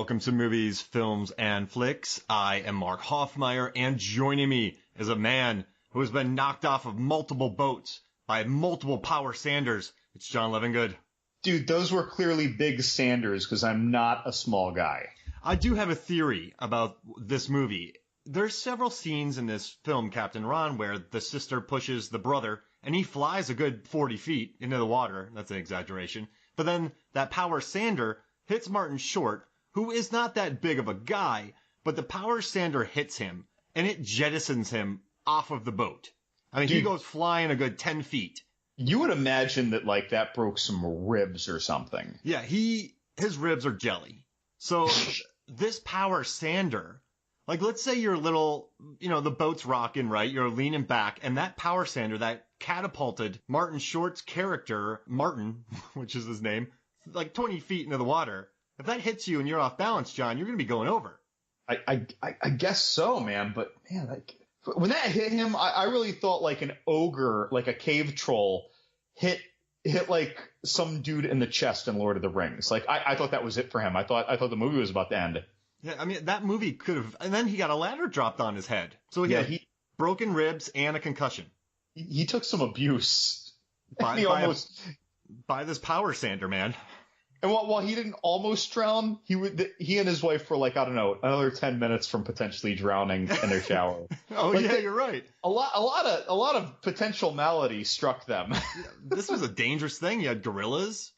welcome to Movies, Films, and Flicks. I am Mark Hoffmeyer, and joining me is a man who has been knocked off of multiple boats by multiple power sanders. It's John Levingood. Dude, those were clearly big sanders because I'm not a small guy. I do have a theory about this movie. There's several scenes in this film, Captain Ron, where the sister pushes the brother, and he flies a good 40 feet into the water. That's an exaggeration. But then that power sander hits Martin Short, who is not that big of a guy, but the power sander hits him, and it jettisons him off of the boat. I mean, Dude, he goes flying a good 10 feet. You would imagine that, like, that broke some ribs or something. Yeah, his ribs are jelly. So this power sander, like, let's say you're a little, the boat's rocking, right? You're leaning back, and that power sander that catapulted Martin Short's character, Martin, which is his name, like 20 feet into the water. If that hits you and you're off balance, John, you're going to be going over. I guess so, man. But, man, like, when that hit him, I really thought like an ogre, like a cave troll, hit like some dude in the chest in Lord of the Rings. Like, I thought that was it for him. I thought the movie was about to end. Yeah, I mean, that movie could have... And then he got a ladder dropped on his head. So he had broken ribs and a concussion. He took some abuse. By this power sander, man. And while he didn't almost drown, he and his wife were like, I don't know, another 10 minutes from potentially drowning in their shower. You're right. A lot of potential malady struck them. This was a dangerous thing. You had guerrillas,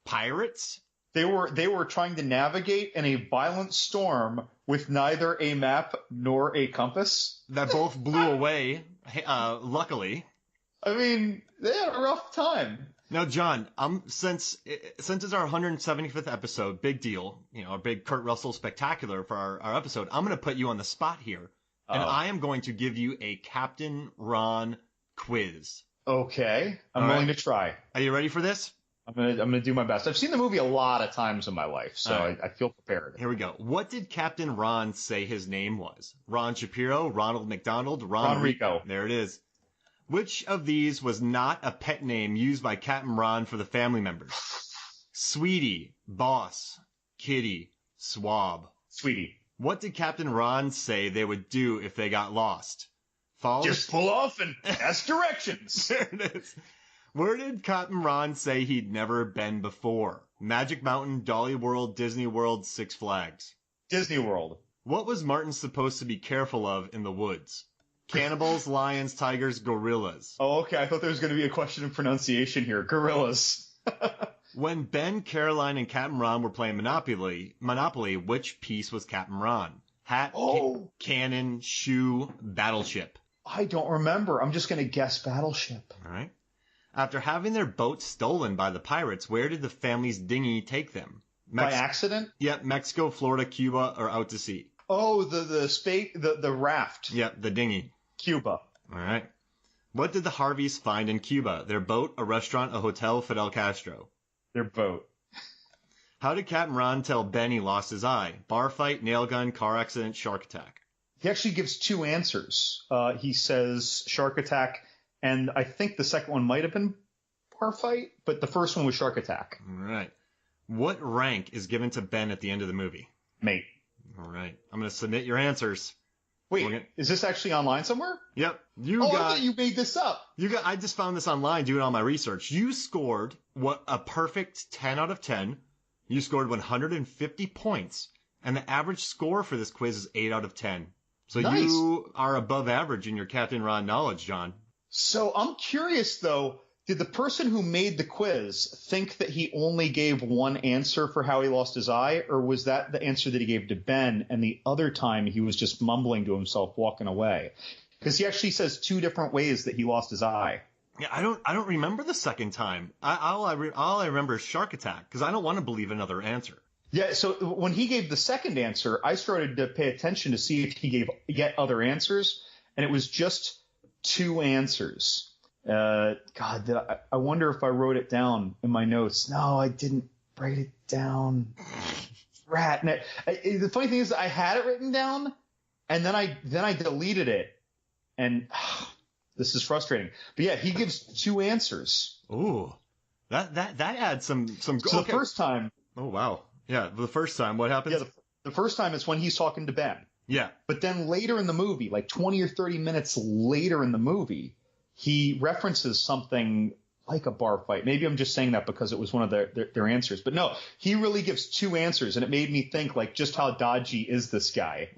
pirates. They were trying to navigate in a violent storm with neither a map nor a compass. That both blew away, luckily. I mean, they had a rough time. Now, John, since it's our 175th episode, big deal, a big Kurt Russell spectacular for our episode, I'm going to put you on the spot here, and I am going to give you a Captain Ron quiz. Okay, I'm willing to try. Are you ready for this? I'm gonna do my best. I've seen the movie a lot of times in my life, so right. I feel prepared. Here we go. What did Captain Ron say his name was? Ron Shapiro, Ronald McDonald, Ron Rico. There it is. Which of these was not a pet name used by Captain Ron for the family members? Sweetie, Boss, Kitty, Swab. Sweetie. What did Captain Ron say they would do if they got lost? Just pull off and ask directions. There it is. Where did Captain Ron say he'd never been before? Magic Mountain, Dolly World, Disney World, Six Flags. Disney World. What was Martin supposed to be careful of in the woods? Cannibals, lions, tigers, gorillas. Oh, okay. I thought there was going to be a question of pronunciation here. Gorillas. When Ben, Caroline, and Captain Ron were playing Monopoly, which piece was Captain Ron? Hat, cannon, shoe, battleship. I don't remember. I'm just going to guess battleship. All right. After having their boat stolen by the pirates, where did the family's dinghy take them? By accident? Yep, Mexico, Florida, Cuba, or out to sea. Oh, the raft. Yep, the dinghy. Cuba. All right. What did the Harveys find in Cuba? Their boat, a restaurant, a hotel, Fidel Castro. Their boat. How did Captain Ron tell Ben he lost his eye? Bar fight, nail gun, car accident, shark attack. He actually gives two answers. He says shark attack, and I think the second one might have been bar fight, but the first one was shark attack. All right. What rank is given to Ben at the end of the movie? Mate. All right. I'm going to submit your answers. Wait, is this actually online somewhere? Yep. I thought you made this up. I just found this online doing all my research. You scored a perfect 10 out of 10. You scored 150 points. And the average score for this quiz is 8 out of 10. So nice. You are above average in your Captain Ron knowledge, John. So I'm curious, though. Did the person who made the quiz think that he only gave one answer for how he lost his eye, or was that the answer that he gave to Ben, and the other time he was just mumbling to himself walking away? Because he actually says two different ways that he lost his eye. Yeah, I don't remember the second time. All I remember is shark attack, because I don't want to believe another answer. Yeah, so when he gave the second answer, I started to pay attention to see if he gave yet other answers, and it was just two answers. God, I wonder if I wrote it down in my notes. No, I didn't write it down. Rat. The funny thing is I had it written down, and then I deleted it, and this is frustrating. But yeah, he gives two answers. Ooh, that adds some. So okay. The first time. Oh wow. Yeah, the first time, what happens? Yeah, The first time is when he's talking to Ben. Yeah. But then later in the movie, like 20 or 30 minutes later in the movie, he references something like a bar fight. Maybe I'm just saying that because it was one of their answers. But no, he really gives two answers, and it made me think, like, just how dodgy is this guy?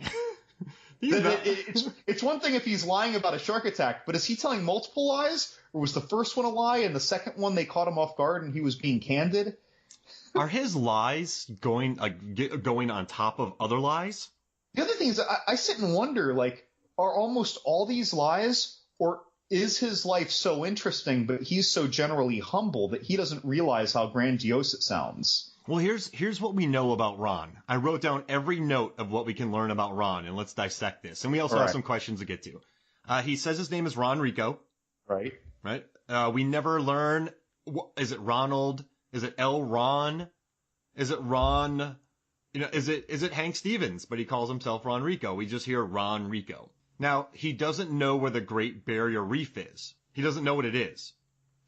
It's one thing if he's lying about a shark attack, but is he telling multiple lies? Or was the first one a lie, and the second one they caught him off guard and he was being candid? Are his lies going on top of other lies? The other thing is, I sit and wonder, like, are almost all these lies, or is his life so interesting, but he's so generally humble that he doesn't realize how grandiose it sounds? Well, here's what we know about Ron. I wrote down every note of what we can learn about Ron, and let's dissect this. And we also have some questions to get to. He says his name is Ron Rico. Right. Right. We never learn, is it Ronald? Is it L. Ron? Is it Ron? Is it Hank Stevens? But he calls himself Ron Rico. We just hear Ron Rico. Now, he doesn't know where the Great Barrier Reef is. He doesn't know what it is.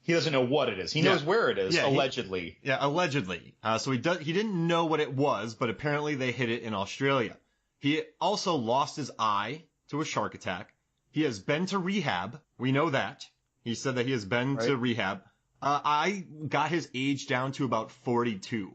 He doesn't know what it is. He knows where it is, allegedly. Allegedly. So he didn't know what it was, but apparently they hid it in Australia. He also lost his eye to a shark attack. He has been to rehab. We know that. He said that he has been to rehab. I got his age down to about 42.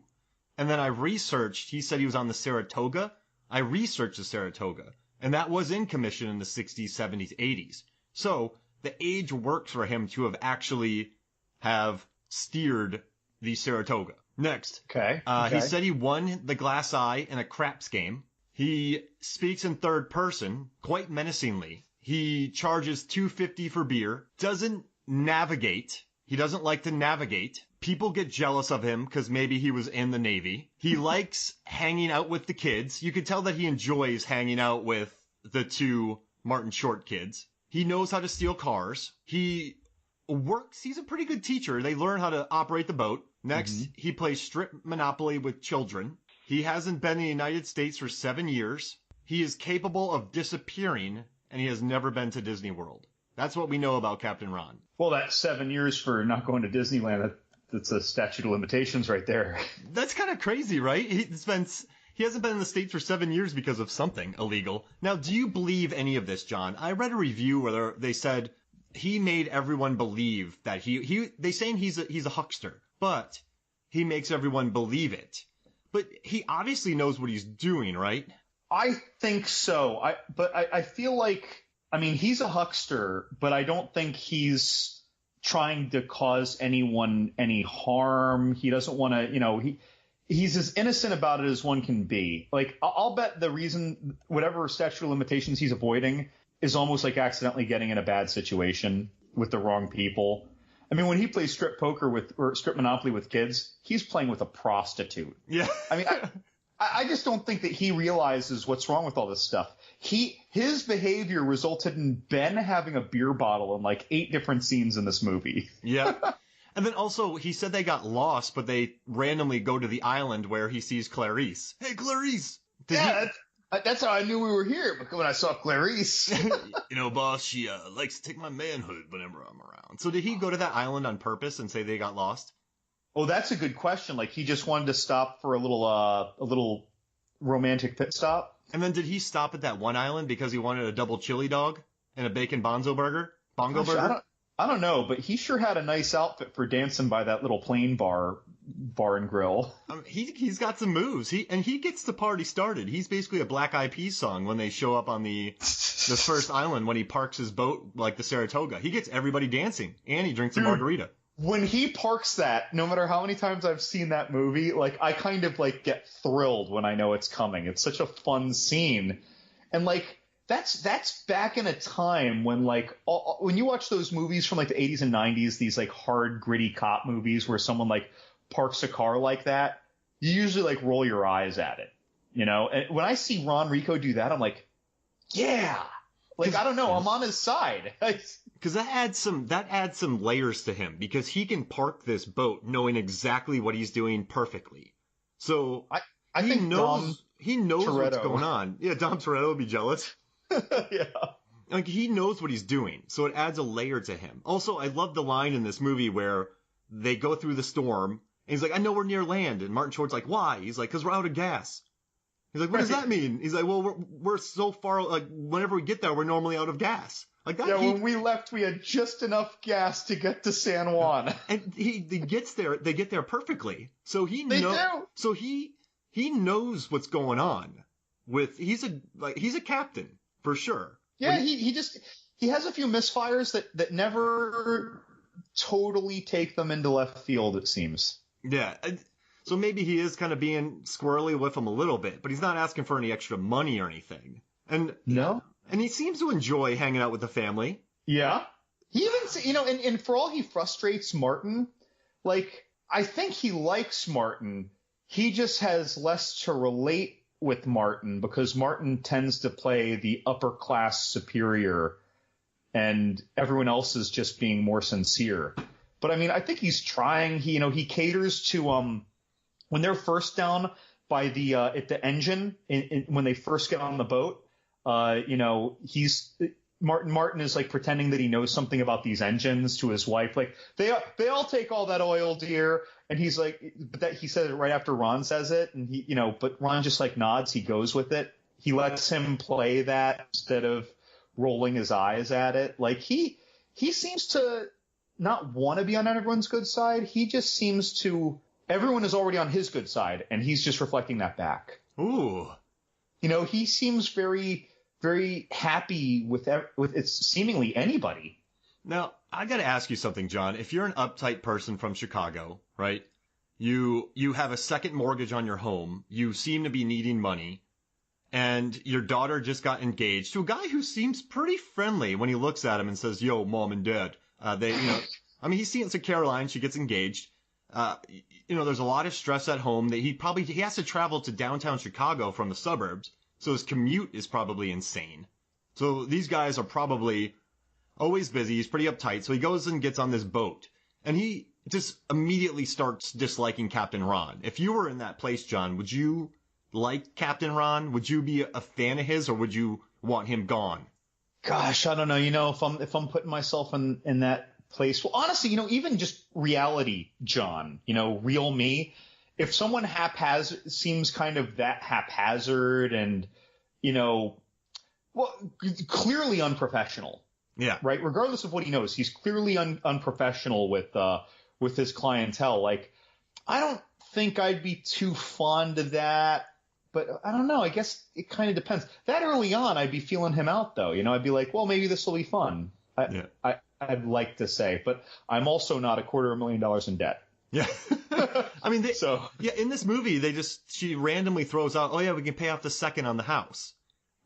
And then I researched, he said he was on the Saratoga. I researched the Saratoga. And that was in commission in the 60s, 70s, 80s. So the age works for him to have actually have steered the Saratoga. Next. Okay. He said he won the glass eye in a craps game. He speaks in third person, quite menacingly. He charges $2.50 for beer. Doesn't navigate. He doesn't like to navigate. People get jealous of him because maybe he was in the Navy. He likes hanging out with the kids. You can tell that he enjoys hanging out with the two Martin Short kids. He knows how to steal cars. He works. He's a pretty good teacher. They learn how to operate the boat. Next, he plays strip Monopoly with children. He hasn't been in the United States for 7 years. He is capable of disappearing, and he has never been to Disney World. That's what we know about Captain Ron. Well, that's 7 years for not going to Disneyland. That's a statute of limitations right there. That's kind of crazy, right? He hasn't been in the States for 7 years because of something illegal. Now, do you believe any of this, John? I read a review where they said he made everyone believe that they saying he's a huckster, but he makes everyone believe it. But he obviously knows what he's doing, right? I think so. I feel like, I mean, he's a huckster, but I don't think he's trying to cause anyone any harm. He doesn't want to, he's as innocent about it as one can be. Like, I'll bet the reason, whatever statute of limitations he's avoiding, is almost like accidentally getting in a bad situation with the wrong people. I mean, when he plays strip poker or strip Monopoly with kids, he's playing with a prostitute. Yeah. I mean, I just don't think that he realizes what's wrong with all this stuff. His behavior resulted in Ben having a beer bottle in like 8 different scenes in this movie. Yeah. And then also, he said they got lost, but they randomly go to the island where he sees Clarice. Hey, Clarice! That's how I knew we were here, because when I saw Clarice. Boss, she likes to take my manhood whenever I'm around. So did he go to that island on purpose and say they got lost? Oh, that's a good question. Like, he just wanted to stop for a little romantic pit stop. And then did he stop at that one island because he wanted a double chili dog and a bacon bonzo burger? Bongo burger? I don't know, but he sure had a nice outfit for dancing by that little plain bar and grill. He's got some moves. He gets the party started. He's basically a Black Eyed Peas song when they show up on the first island when he parks his boat like the Saratoga. He gets everybody dancing, and he drinks a margarita. When he parks that, no matter how many times I've seen that movie, like, I kind of like get thrilled when I know it's coming. It's such a fun scene. And like, that's back in a time when, like, when you watch those movies from like the 80s and 90s, these like hard, gritty cop movies where someone like parks a car like that, you usually like roll your eyes at it, And when I see Ron Rico do that, I'm like, yeah. Like, I don't know, I'm on his side. Because that adds some layers to him, because he can park this boat knowing exactly what he's doing perfectly. So I think he knows Toretto. What's going on. Yeah, Dom Toretto would be jealous. Yeah. Like, he knows what he's doing, so it adds a layer to him. Also, I love the line in this movie where they go through the storm, and he's like, I know we're near land. And Martin Short's like, why? He's like, because we're out of gas. He's like, what does that mean? He's like, well, we're so far, like, whenever we get there, we're normally out of gas. Like that. Yeah, when we left, we had just enough gas to get to San Juan. And he gets there. They get there perfectly. So he he knows what's going on. He's a captain for sure. Yeah, he has a few misfires that never totally take them into left field, it seems. Yeah. So maybe he is kind of being squirrely with him a little bit, but he's not asking for any extra money or anything. And no. And he seems to enjoy hanging out with the family. Yeah. He even, and for all he frustrates Martin, like, I think he likes Martin. He just has less to relate with Martin because Martin tends to play the upper class superior and everyone else is just being more sincere. But I mean, I think he's trying. He caters to, when they're first down by at the engine when they first get on the boat, Martin is like pretending that he knows something about these engines to his wife. Like they all take all that oil, dear. And he's like, but that he said it right after Ron says it. And but Ron just like nods. He goes with it. He lets him play that instead of rolling his eyes at it. Like he seems to not want to be on everyone's good side. He just seems to, everyone is already on his good side and he's just reflecting that back. Ooh. He seems very, very happy with it's seemingly anybody. Now, I got to ask you something, John. If you're an uptight person from Chicago, right? You have a second mortgage on your home. You seem to be needing money. And your daughter just got engaged to a guy who seems pretty friendly when he looks at him and says, yo, mom and dad. He's seeing to Caroline. She gets engaged. There's a lot of stress at home that he has to travel to downtown Chicago from the suburbs. So his commute is probably insane. So these guys are probably always busy. He's pretty uptight. So he goes and gets on this boat and he just immediately starts disliking Captain Ron. If you were in that place, John, would you like Captain Ron? Would you be a fan of his or would you want him gone? Gosh, I don't know. If I'm putting myself in that place, well, honestly, even just reality, John, real me, if someone seems kind of that haphazard and, clearly unprofessional. Yeah. Right. Regardless of what he knows, he's clearly unprofessional with his clientele. Like, I don't think I'd be too fond of that, but I don't know. I guess it kind of depends. That early on, I'd be feeling him out though. I'd be like, well, maybe this will be fun. I'd like to say, but I'm also not $250,000 in debt. Yeah. In this movie, she randomly throws out, oh yeah, we can pay off the second on the house.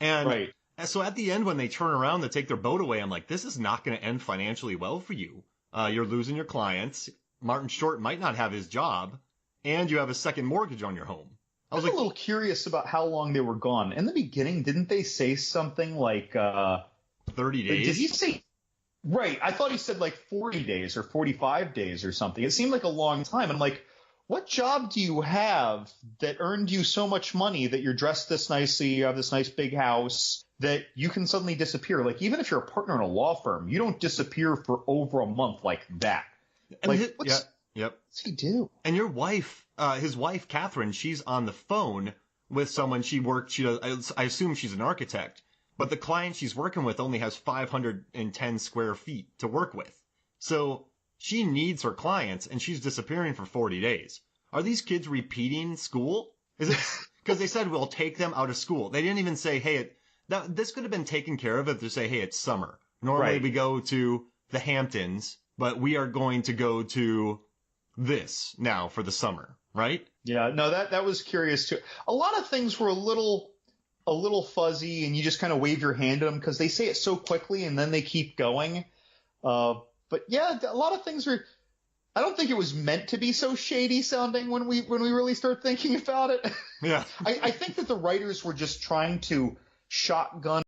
And right. So at the end, when they turn around to take their boat away, I'm like, this is not going to end financially well for you. You're losing your clients. Martin Short might not have his job and you have a second mortgage on your home. I was a little curious about how long they were gone. In the beginning, didn't they say something like, 30 days? Did he say? Right. I thought he said like 40 days or 45 days or something. It seemed like a long time. I'm like, what job do you have that earned you so much money that you're dressed this nicely, you have this nice big house, that you can suddenly disappear? Like, even if you're a partner in a law firm, you don't disappear for over a month like that. And what's he do? And your wife, his wife, Catherine, she's on the phone with someone I assume she's an architect. But the client she's working with only has 510 square feet to work with. So she needs her clients and she's disappearing for 40 days. Are these kids repeating school? Is it because they said we'll take them out of school? They didn't even say, hey, this could have been taken care of if they say, hey, it's summer. Normally we go to the Hamptons, but we are going to go to this now for the summer, right? Yeah, no, that was curious too. A lot of things were a little fuzzy and you just kind of wave your hand at them because they say it so quickly and then they keep going. But yeah, a lot of things are, I don't think it was meant to be so shady sounding when we really start thinking about it. Yeah. I think that the writers were just trying to shotgun